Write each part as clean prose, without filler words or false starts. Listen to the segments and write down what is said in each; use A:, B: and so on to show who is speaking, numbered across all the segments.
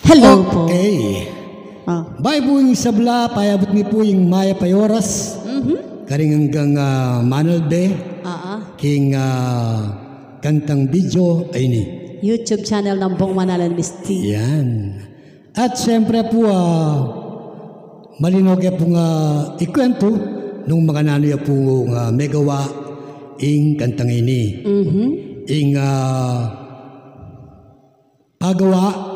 A: Hello po.
B: Okay. Bay po yung sabla, payabot mi po yung Maya Payoras. Karing hanggang Manalbe. King kantang video ay ni.
A: YouTube channel ng Bong Manalan Misty.
B: Yan. At siyempre po, malinaw kaya po nga ikwento nung mga nanoy po megawa ing kantang ini. Ing pagawa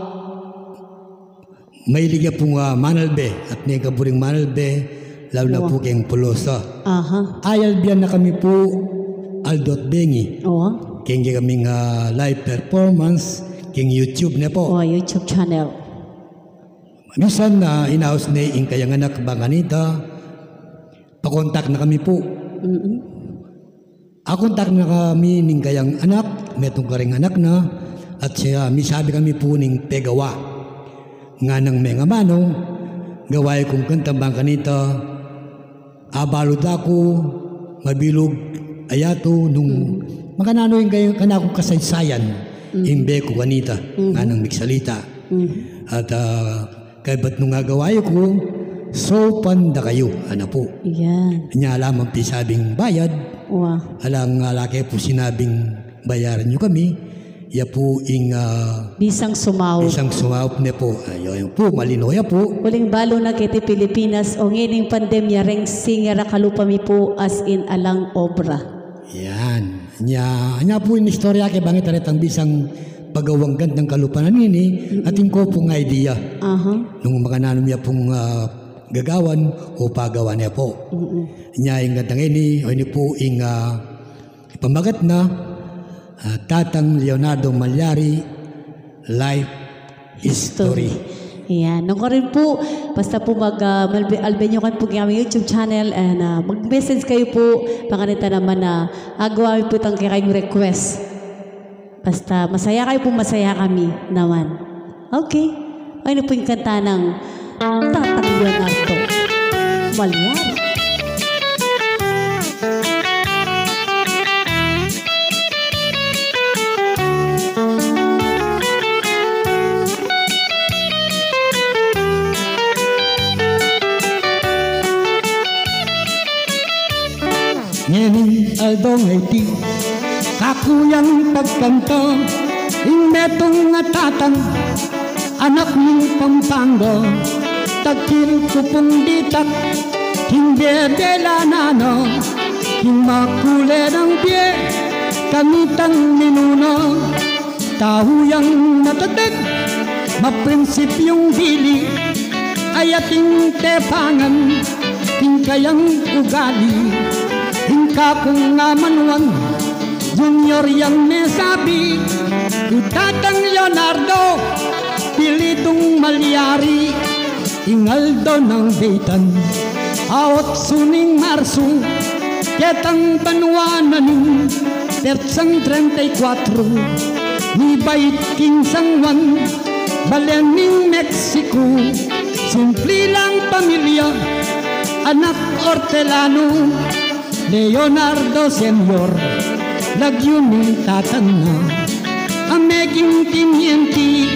B: may liga po Manalbe at may kaburing Manalbe lalo na po kayong Pulosa. Ayal biyan na kami po Aldot Bengi. Kaya kaming live performance king YouTube na po.
A: YouTube channel.
B: Minsan na inaos na yung kayang anak Banganita, pakontak na kami po. Akontak na kami ng kayang anak, metong karing anak na, at siya, misabi kami po ng pegawa. Nga ng mga mano, gaway kong kanta Banganita, abalod ako, mabilog, ayato, nung makanano yung kayang kanakong kasaysayan, imbe ko kanita, nga ng miksalita. At kaya ba't nung gaway ko, so panda kayo, ano po. Kanya alam ang pisabing bayad, alang laki po sinabing bayaran nyo kami, ya po ing
A: bisang sumaw.
B: Bisang sumaw na po. Ayun po, malinoya po.
A: Uling balo na kiti Pilipinas o ngining pandemya reng singera kalupami po as in alang obra.
B: Yan. Nya po yung istorya kay bangit aretang bisang pagawang gandang kalupanan ini at ko pong idea. Nung mga nanumya pong gagawan o pagawa niya po. Nya yung gandang ini o ini po yung pamagat na Tatang Leonardo Malyari Life History.
A: Yan. Nung rin po, basta po mag-albenyo kan po ng aming YouTube channel and mag-message kayo po panganita naman na agawin po itang kayong request. Basta masaya kayo po, masaya kami naman. Okay. Ano po yung kanta ng Tatang Leonardo Malyari.
B: Ngayon aldong iti kakuyang pagkanto inmetong tatang anak ng Pampanga tagkil ko pong ditak hindi dela nano himakule ng pie kamitang minuno tahuyang natatag maprinsipyong dili ayating tepangan tingkayang ugali hingka kong ngamanuan junior yang mesabi Tatang Leonardo pilitong Malyari ingaldo ng Beitan awat suning Marso ketang Banuanan tersang 34 ni bait King Sangwan Balening Mexico simple lang pamilya anak Hortelano Leonardo Senior lagyuning tatana ameging tinienti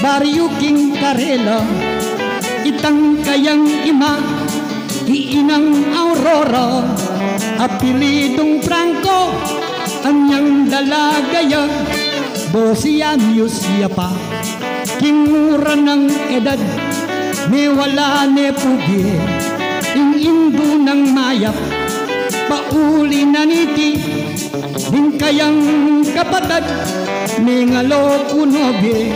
B: baryo King Karela itang kayang ima iinang Aurora apelidong Franco anyang dalagaya 12 anyos siya pa kimura ng edad may wala ne pugi indo ng mayap pauli na niti din kayang kapatad may ngalo kunobe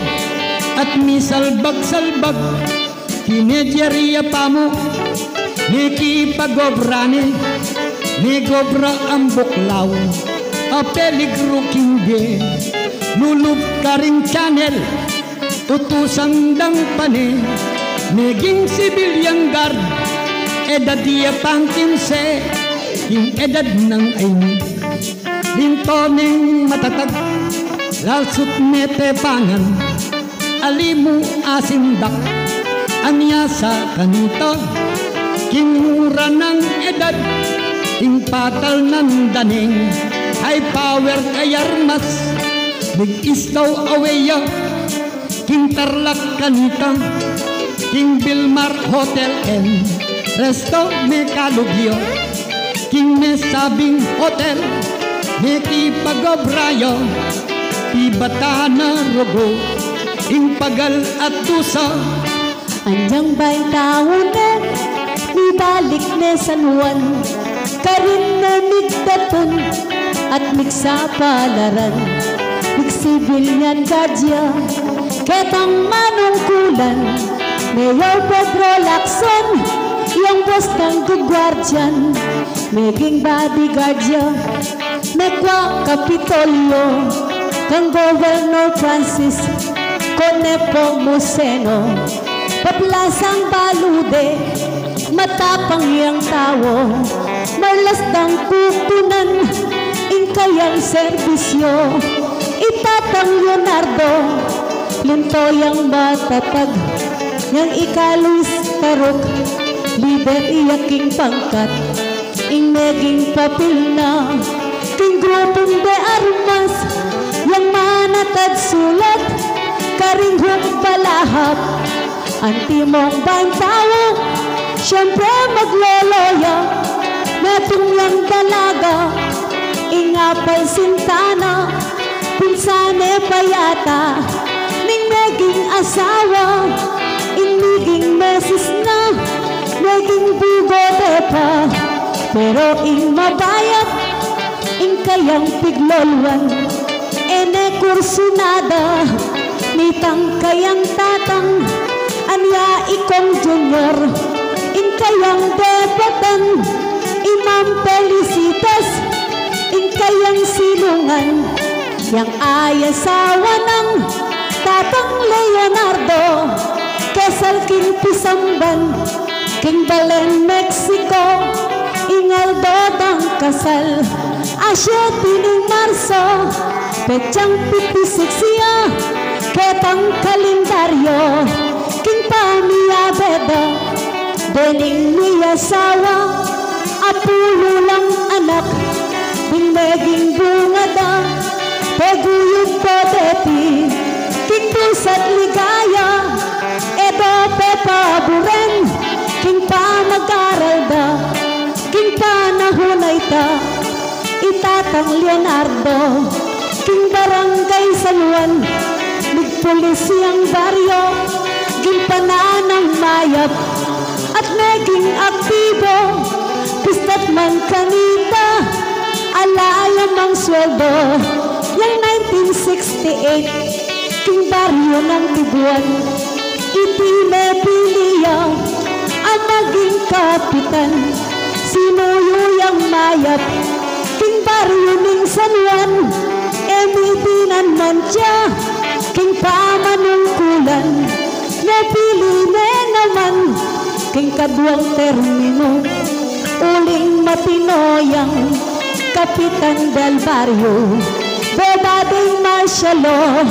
B: at misalbag-salbag kinedyeria pa mo may kipagobrane may gobra ang buklaw a peligro kingge lulub ka ring channel tutusang dang pane naging civilian guard edad dia pang 15 yung edad ng ayni lintoning matatag lalsut nete pangan alimu asindak anya sa kanito kimura ng edad ing patal ng daning high power kay armas big istaw away King Tarlac Kanita, King Vilmar Hotel and Resto Mekalugyo, King Mesabing Hotel, Mekipagobrayo, Ibatana Rogo, Ing Pagal at Tusa.
A: Anyang ba'y tao na ibalik na San Juan, karin na migdaton at migsapalaran, migsibilyan gadya, ketang manungkulan, Mayor Pedro Lacson, yung boss ng gugwardyan, meging bodyguard ya, megwa Kapitolyo, kang Governor Francis Conepo Museno, paplasang balude, matapang iyang tao, marlasdang kukunan, ingkayang serbisyo, itatang Leonardo, lintoyang matatag, yang ika-Luis Tarok, lider iyaking pangkat, ing meging papil na, king grupong de armas, yang manatad sulat, karinghong balahap, antimong bang tao, siyempre magloloya, metong yang dalaga, ingapal sintana, pinsane payata, ning meging asawa, iniging mesis na, meging bugote pa, pero ing mabayat, ing kayang piglolwan, ene kursunada, nitang kayang tatang, anya ikong junior, ing kayang debatan, Imam Felicitas, ing kayang silungan, yang ayasawa ng tatang Leonardo, Kesal king Pisamban, king Balen Mexico, Ingaldo dang kasal, Asya tining Marso, petsang 56 siya, ketang kalendaryo, king Pamiabeda, dening niyasawa, apulo lang anak, ding meging bungada, paguyog podeti, king pusat ligaya, edo pepa buren, king pamag-aralda, king panahonay ta, itatang Leonardo, king barangay San Juan, nagpulis yang baryo, king pananang mayap, at naging aktibo, pista't man kanita, alaya mang sweldo, yang 1968, king baryo ng Tibuan, ipinepiliya, ang maging kapitan, sinuyuyang mayap, king baryo ng San Juan, emitinan man siya, king pamanungkulan, napili na naman, king kaduang termino, uling matinoyang kapitan del barrio, Bebading martial law,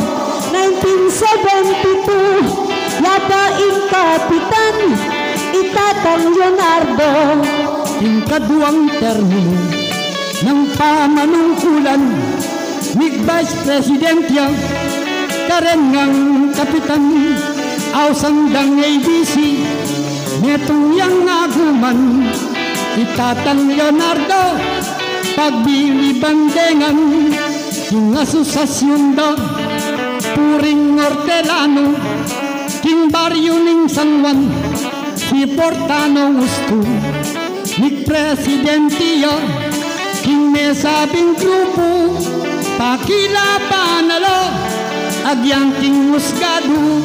A: 1972, yapaing kapitan, itatang Leonardo,
B: Ing kaduang termino ng pamanungkulan, ni Vice Presidentya, karen ngang kapitan, ausang-dang ABC, netong yang aguman, itatang Leonardo, pagbili bandengan, king asosasyon da, puring Hortelano, king baryo ning San Juan, si Portano Gusto, ni Presidentiya, king mesabing grupo, pakilapanalo, agyang king musgado,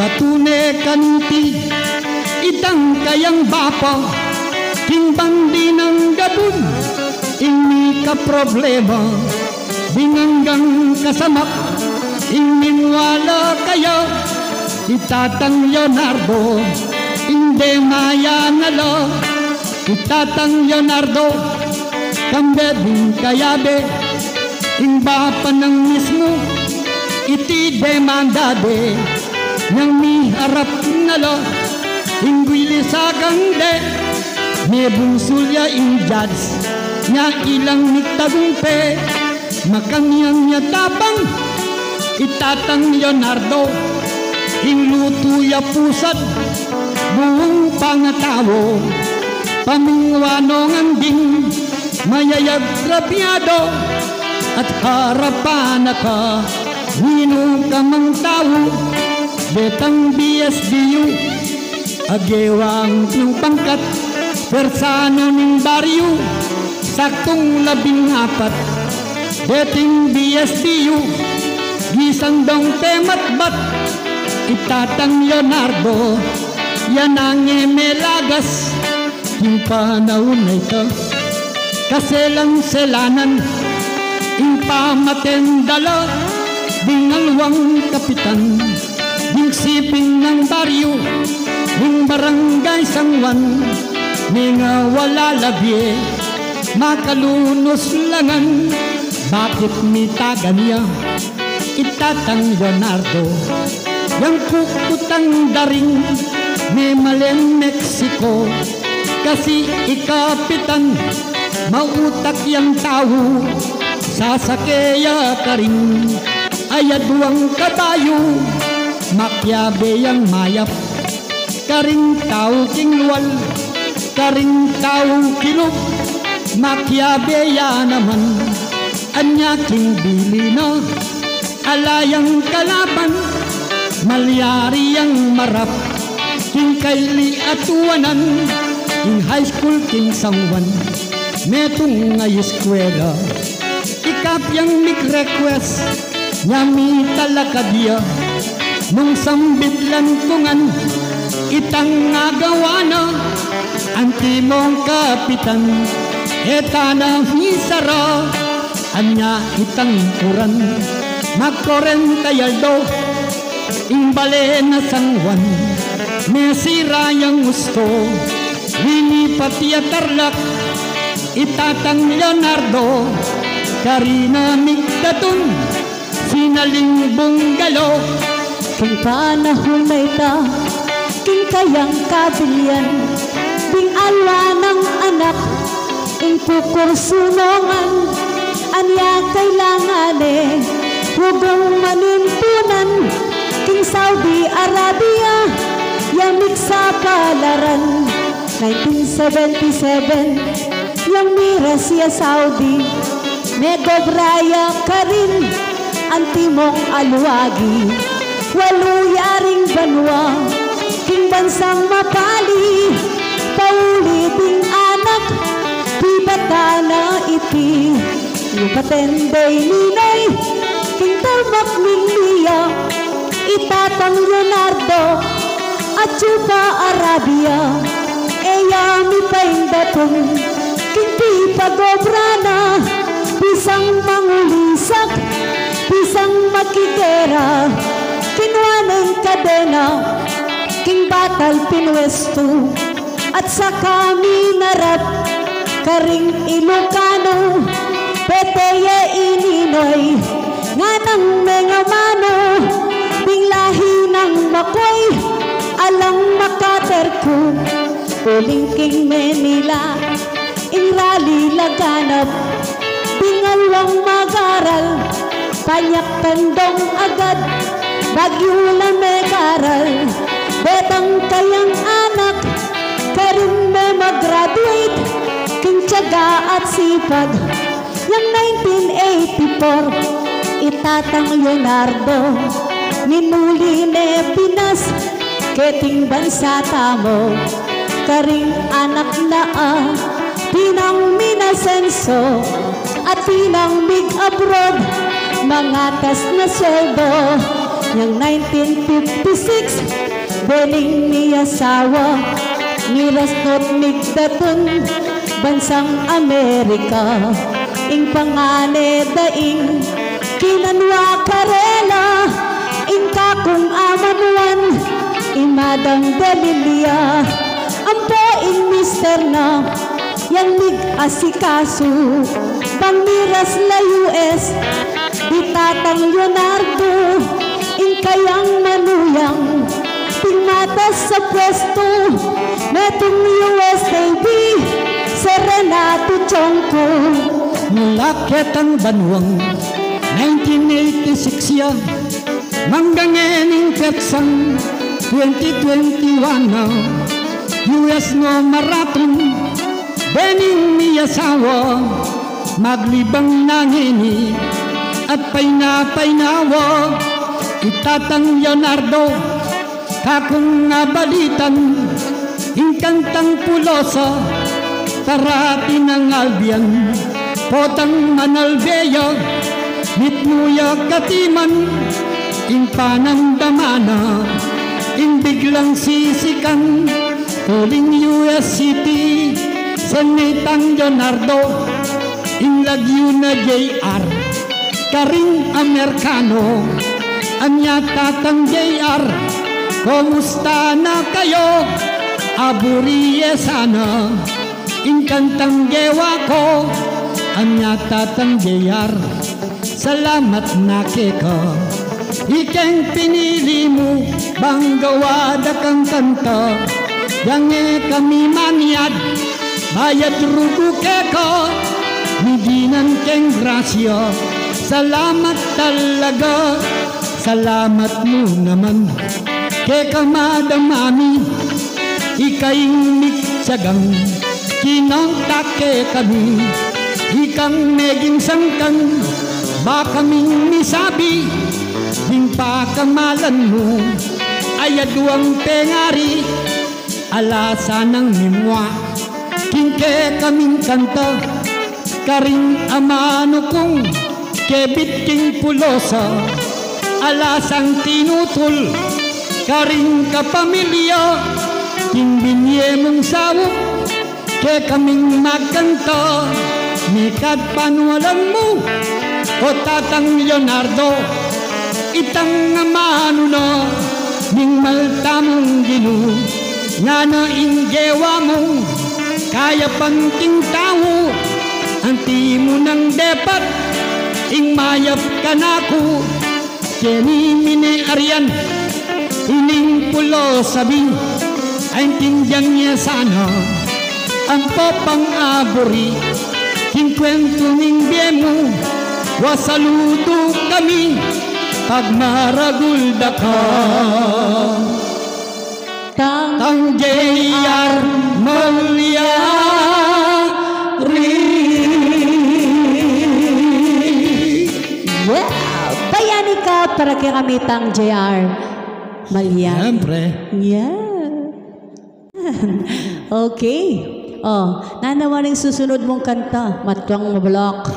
B: patune kanti, itang kayang bapa, king bandi ng gabon, ing ka problema, binanggang kasamak, ing minwala kayo, itatang Leonardo, inde maya nalo, itatang Leonardo, kambeding kayabe, ing bapa ng mismo, iti demandade, nang miharap nalo, ing gwilisagang de, may bungsulya ing judge, nya ilang mitagumpe, makanyang niya tapang, itatang Leonardo, Inglutuya pusat buong pangatawo, pamingwanong anding mayayag rapyado, at harapan ka nino ka mang tao, betang BSBU agewang ng pangkat persano ng baryo, saktong 14 beting BSBU gisang dong tematbat itatang Leonardo yan ang emelagas yung panahon na ito kaselang selanan yung pamatendala ding alwang kapitan ding siping ng baryo ding barangay Sangwan nga wala labye makalunos langan bakit mitagan niya itatang Leonardo yang kukutang daring ni Malen Mexico kasi ikapitan mautak yang tao sasakya ka rin ayaduang kabayo makyabe yang mayap karing tao kingwal karing tao kilog makyabe ya naman anya king bili na alayang kalaban malyari yang marap king kaili atuanan king high school king Sangwan metong ngay eskwela ikap yang mig-request nyami talaga dia nung sambitlan kungan itang nagawa na anti mong kapitan etana hisara anya itang uran magkoren tayaldo imbale na Sangwan mesira yang gusto linipat ya Tarlac itatang Leonardo Karina Migdatun sinaling bunggalo
A: kung panahon na ita king kayang kabilyan ding alwa ng anak ing pukursunongan anya kailangan hubong manimpunan king Saudi Arabia yamig sa palaran 1977 yang mira siya Saudi megobraya ka rin ang timong alwagi waluyaring banwa king bansang mapali pauli ding anak pibatana iti yupatenday ninay king talmak ning liya itatang Leonardo at Chupa Arabia eyami paindatong king pipagobrana bisang mangulisak bisang makikera kinwanang kadena king batal pinwesto at sa kami narap karing Ilocano peteye ininoy nga ng mga mano binglahi ng makoy alang makaterko uling king Manila ing rally laganap bingalwang magaral panyak tandong agad bagyo na megaral betang kayang anak karin me mag-graduate king tiyaga at sipag yang 1984 itatang Leonardo minuli ne Pinas keting bansa tamo karing anak na pinang minasenso at pinang mig-abroad mangatas na sweldo yang 1956 beling ni asawa ni Rasnot Migdatun bansang Amerika ing pangane daing kinanwa karela ing kakong amanuan imadang Delilia ampo ing mister na yang mig-asikaso pangmiras na US ditatang Leonardo ing kayang manuyang tingmatas sa pwesto metong US Navy Serenato Chongko
B: mulakit ang banwang 1986 ya Manggangening petsang 2021 na US no marathon bening ni asawa maglibang nangini at painawa itatang Leonardo kakong nabalitan ingkantang pulosa tarati ng Albion potang Manalveya mitmuya katiman ing panandamana ing biglang sisikan tuling US City sanitang Leonardo ing lagyo na JR karing Amerikano anya tatang JR kumusta na kayo aburiye sana ing kantang gewa ko anya tatang JR salamat na keka ikeng pinili mo bang gawa da kang kanta yang kami maniad bayad rugo keka midinan keng grasya salamat talaga salamat mo naman keka madamami ikaing mitsagang kinontak ke kami ikang meging sangkang baka kaming misabi ding pakamalan mo ay aduang pengari alasan ng mimwa kingke kaming kanta karing amano kong kebit king pulosa alasang tinutul karing kapamilya king binye mong sawok ke kaming magkanta mikat panualan mo o tatang Leonardo itang amano na ning maltamong ginu nga na inggewa mo kaya pang king tao anti mo ng depat ing mayap kanako keni mini arian ining pulo sabi ay tindyang niya sana ang popang abori king kwento ning biyemo wasaludo kami pag maragulda ka tang JR Malyari.
A: Wow! Bayani ka para kay kami tang JR Malyari.
B: Siyempre.
A: Yeah. Okay. Oh, nanawa ng susunod mong kanta, Matwang Mabalak.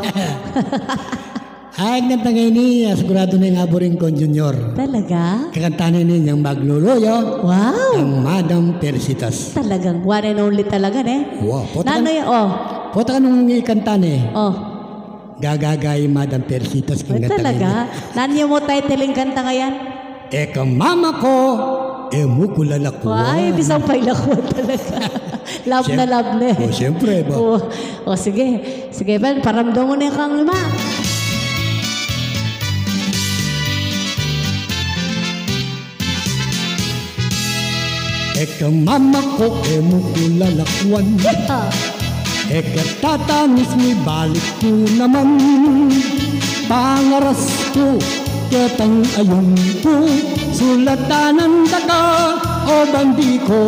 B: Ay, ganda ngayon ni sigurado na yung Aboring Con Junior.
A: Talaga?
B: Kakantanin niya yung Magluluyo.
A: Wow!
B: Ang Madam Persitas.
A: Talagang one and only talaga, eh.
B: Wow.
A: Nanoy, oh.
B: Pota ka nung ikantan eh.
A: Oh.
B: Gagagay Madam Persitas.
A: Ay, talaga? Nanyo mo titling kanta ngayon?
B: Eka mama ko, mukulalakwa.
A: Ay, bisang pailakwa talaga. Love na love na eh.
B: Oh, siyempre ba?
A: Oh, sige. Sige, Ben, paramdam mo na kang lima.
B: Eka mama ko, mukulalakwan. Eka tatanis ni balik ko naman. Pangaras ko, ketang ayun ko. Sulatanan daga o bandi ko.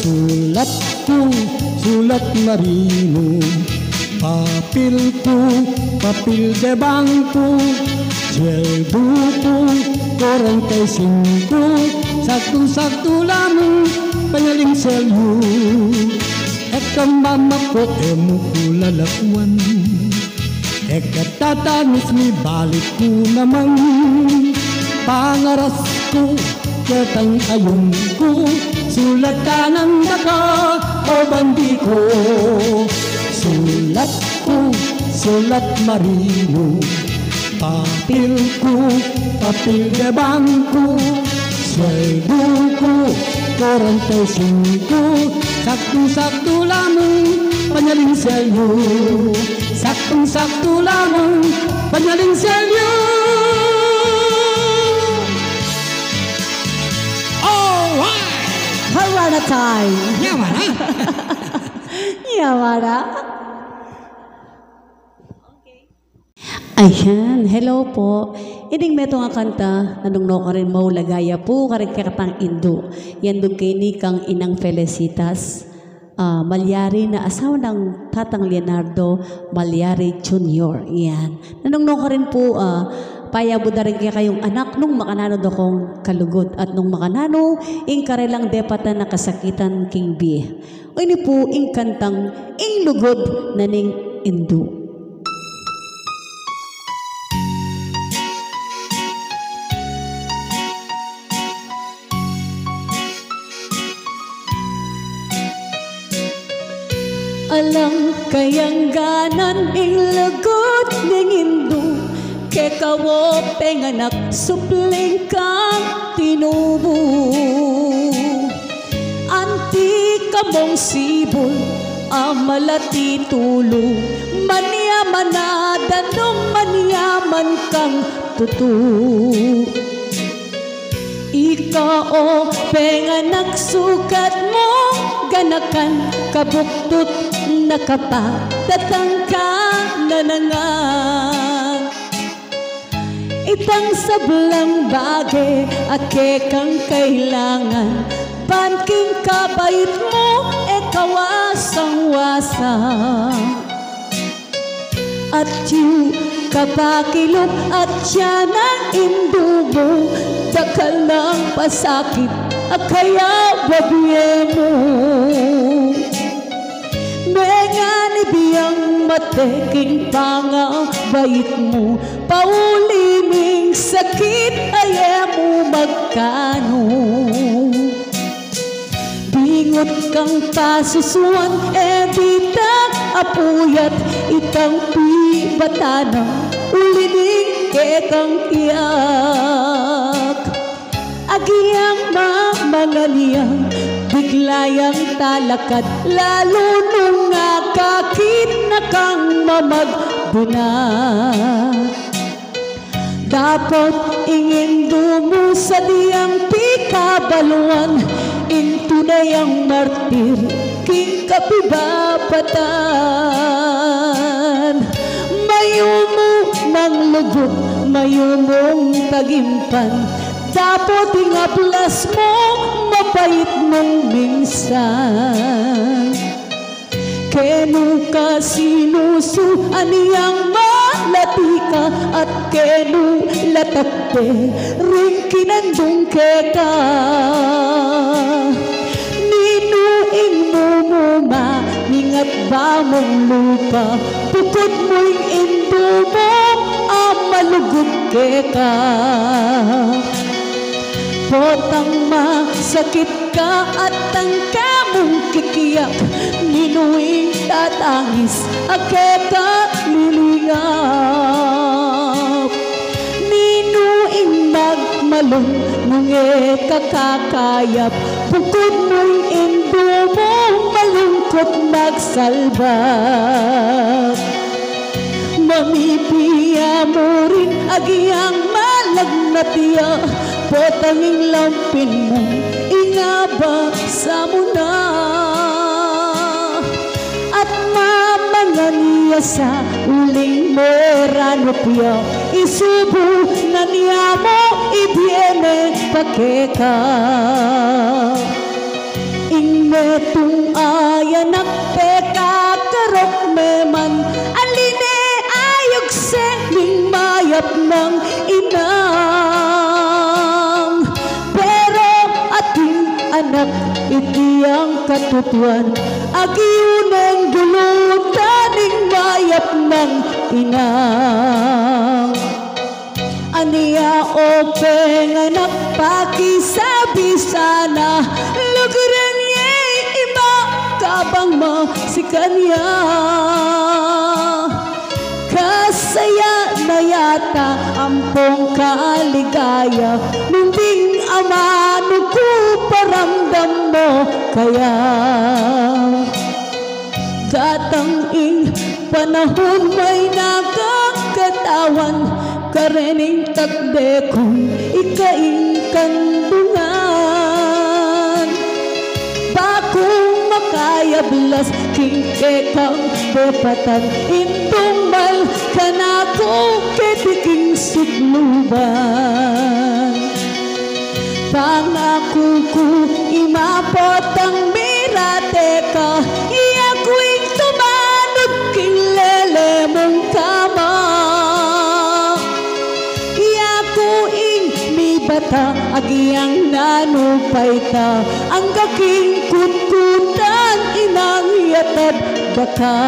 B: Sulat ko, sulat marino. Papel ko, papel de bangko. Sweldo ko, 45. Sakto-sakto lamang pangaling selyo. Eka mama ko, mukulalakwan. Eka tatanis ni balik ko naman. Pangaras ko, ketang ayun ko. Sulatan ng daga o bandi ko. Sulat ko, sulat marino. Papel ko, papel de bangko. Sweldo ko, 45. Sakto-sakto lamang panyaling selyo. Sakto-sakto lamang panyaling selyo.
A: Harana time.
B: Yaman ha?
A: Yaman ha? Ayan, hello po. Ining meto nga kanta, anong no ka rin maulagaya po, karin kakatang Indo. Yan doon kay ni kang inang Felicitas. Malyari na asawa ng Tatang Leonardo Malyari Jr. Yan. Nanong no ka rin po, payabo na rin kayong anak nung makanano do kong kalugod at nung makanano, ing karelang depatan na kasakitan king B. O ini po, ing kantang, ing lugod na ning Indo. Alang kayang ganan ing lagot ning Indo, ke kawo penganak supling kang tinubo. Anti kamong sibol amalati tulo, manyaman na danong manyaman kang tutu. Ikaw penganak sukat mo ganakan kabuktot nakapatatang ka na nangang. Itang sablang bagay ake kang kailangan, panking kabait mo kawasang-wasang. At yu kapakilog at siya ng indubo, dakal ng pasakit at kaya babiye mo. Mengan ibiyang mateking pangabait mo, pauliming sakit ay mo magkano. Bingot kang pasusuan, editang apuyat, itang pibatana, ulining ketang iyak. Agiyang mamanganiyang, biglayang talakad, lalo nung kakit na kang mamagdunat. Dapat ingin mo sa diyang pikabaluan, into na yung martir, king kapibabatan. Mayumo ng lubog, mayumong tagimpan, dapat ingaplas mo, mapait mong minsan. Kenu ka sinusu aniyang malati ka, at kenu latakte rin kinandong keka. Ninuing mo muma, ningat ba mong lupa, pukod mo'y indo mo, amalugod keka. Potang masakit ka at ang kamong kikiyak, ninuing tatangis, aketa lilingap. Ninuing magmalong, ngunge kakakayap, bukod mo'y indo mo, malungkot magsalbak. Mamipiya mo rin agiyang malagnatiya, potanging lampin mo, ingabasa mo na. At mamanganiya sa uling meranopya, isubo na niya mo, ibiene pakeka. Ingetong ayanak peka karok meman, aline ayog sening mayap ng inang. Pero ating anak iti ang katutuan, agiuneng dulutan ng mayap ng inang. Aniya o penganak pakisabi sana, luguran niya'y iba kabang mo si kanya. Kasaya na yata ampong kaligaya, nunding ama nuku paramdam mo kaya. Datang ing panahon may nakakatawan, karening takde kong ikaing kandungan. Bakong makayablas king kekang bepatan, intong mal kanako ketiking sukluban. Pangako ko imapot ang mirate ka, iyakuing tumanod kilele mong kama. Iyakuing mi bata agiyang nanupay ta, ang kaking kutkutan inang yatad baka.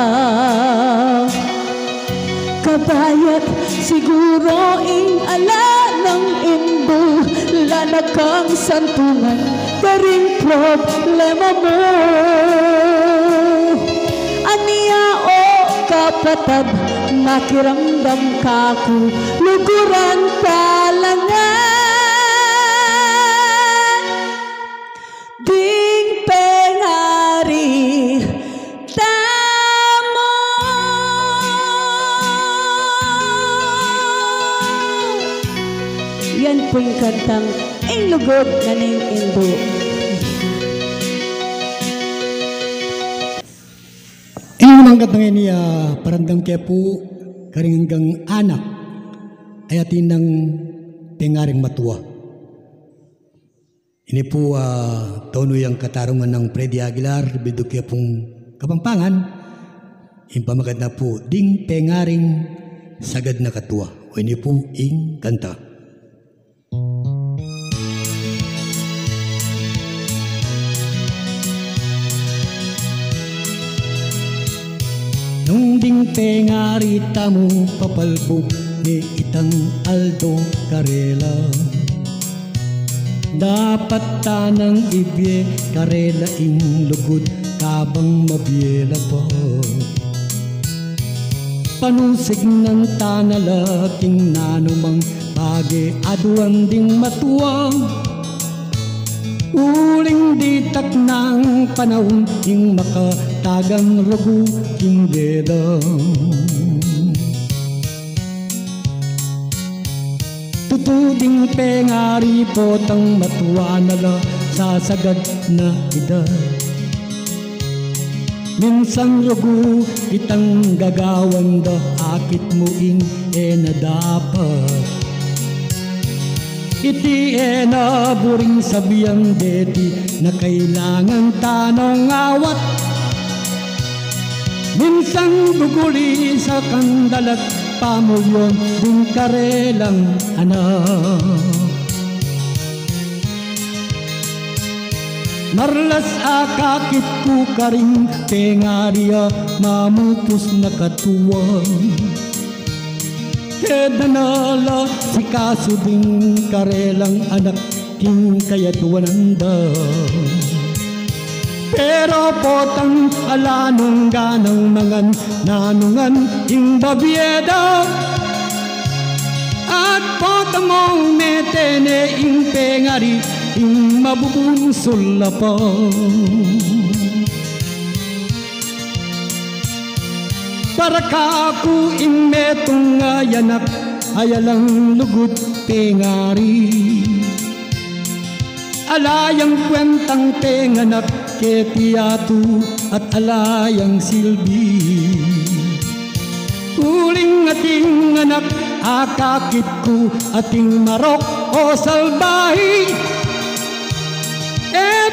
A: Kabayat siguro ing ala ng indo, lana kang santungan karing problema mo. Aniya o kapatad, makiramdam ka ko, luguran talangan. Ding pengari tamo. Yan po yung kantang Ing Lugod Kaning Indo.
B: Ini naman katang ini parandang kaya po karingang anak ay atin ng pengaring matua. Ini po tono yung katarungan ng Freddy Aguilar, bidok kaya pong Kapampangan, impamagad na po ding pengaring sagad na katua. O ini po ing kanta. Nung ding pengarita mo papalbog ni itang Aldo Carela, dapat tanang ibye Carela ing lugod kabang mabiyela pa. Panusig ng tanalaking nanumang pagi aduan ding matuwa. Uling ditak ng panahon king makatagang ragu king deda. Tutuding pengari potang matuwa nala sa sagad na edad. Minsang ragu itang gagawan da akit mo ing na dapat. Iti na buring sabiyang deti na kailangan tanong awat. Minsang duguli sa kandalat pamulyon ding karelang anak. Marlas akakit ko karing pengaria mamupos na katuwang. Hedanala si kaso ding karelang anak king kayatuananda. Pero potang alanong ganang mangan nanungan ing babyeda. At potang mong metene ing pengari ing mabubunsol pa. Para kaku ing metong ayanak ayalang lugod pengari. Alayang kwentang tenganak ketiatu at alayang silbi. Uling ating anak akakit ko ating marok o salbahi.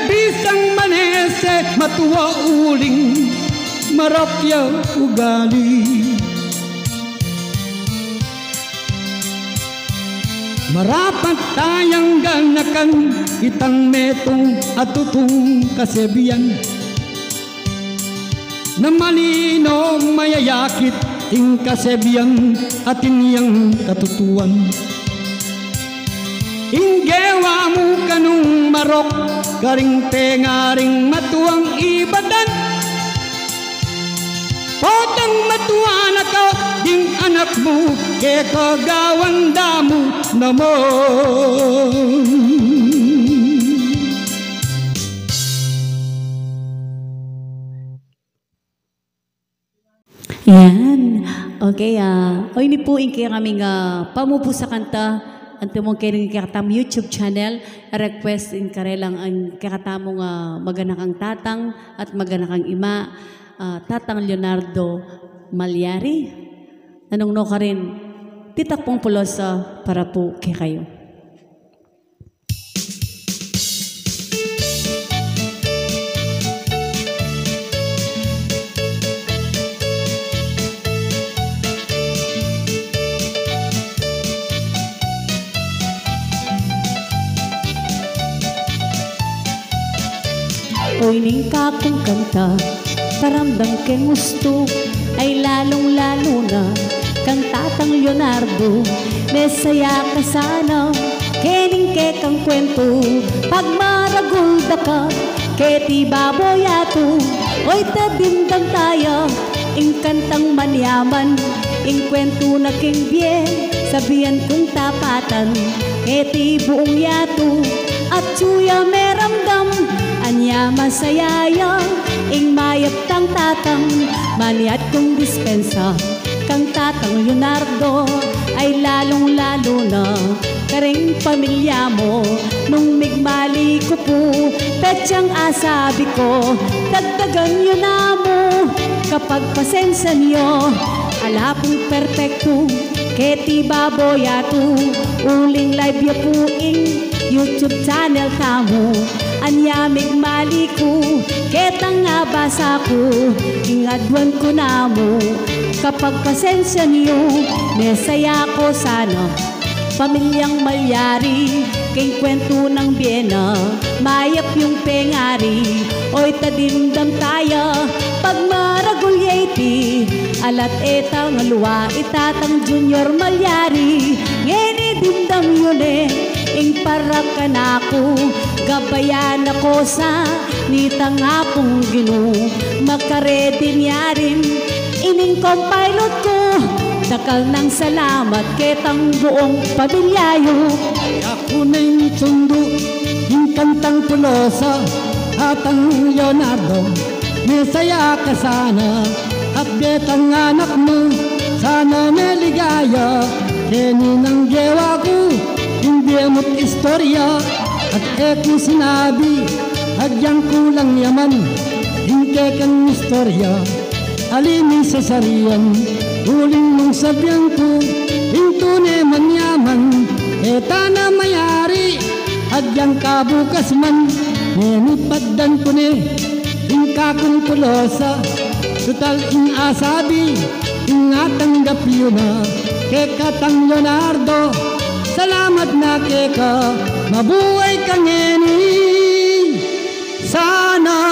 B: Bisang manese matuwa uling marapya ugali. Marapat tayang ganakan itang metong atutong kasebian. Na malinong mayayakit ing kasebian atin yang katutuan. Inggewa mo kanong marok garing tengaring matuang ibadan. Potang matuwa na ka ding anak mo ke kagawan damo namon.
A: Yan. Okay, o ini po yung kaya kaming pamupo sa kanta. Anto mong kaining kakatam YouTube channel, request in karelang ang kakatamong maganakang tatang at maganakang ima, Tatang Leonardo Malyari. Anong no ka rin, Titakpong Pulosa para po kay kayo. Oy ning kakong kanta, taramdam keng gusto, ay lalong-lalo na kang Tatang Leonardo. Mesaya ka sana, kening ke kang kwento, pag maragul da ka, keti baboy ato. Oy tadindang tayo, ing kantang manyaman, ing kwento na king bien, sabihan kong tapatan, keti buong yato, at suya meramdam, anya masayaya, ing mayap tang tatang, maniat kong dispensa, kang Tatang Leonardo, ay lalong-lalo na, karing pamilya mo, nung migmali ko po, petsyang asabi ko, dagdagan nyo na mo, kapag pasensya nyo, ala pong perfecto, keti baboy ato, uling live ya po ing YouTube channel tamo, anya migmali ko, ketang nga basa ko, ingadwan ko na mo, kapag pasensya niyo, mesaya ko sana, pamilyang malyari, kay kwento ng Biena, mayap yung pengari, oy tadindam tayo, pag maragulyati, alat etang luwa, itatang Junior Malyari, ngeni dindam yun ing para ka na ako, gabayan ako sa nitang apong gino, makaredy niya rin, ining compilot ko, dakal ng salamat ketang buong pamilyayo.
B: Ako na yung sundo, yung kantang Pulosa, at ang Leonardo, mesaya ka sana, at betang anak mo, sana may ligaya, keni ng gewa ko, hindi mo't istorya, at ekong sinabi, adyang kulang yaman, hindi kang istorya, alinin sa sariyan, uling mong sabihan ko, hinto ne manyaman, eta na mayari, adyang kabukas man, nenipaddan ko ne, ingkakong Pulosa, total ing asabi, ingatanggap yun na, kekatang Leonardo, salamat na keka, mabuhay ka ngeni, sana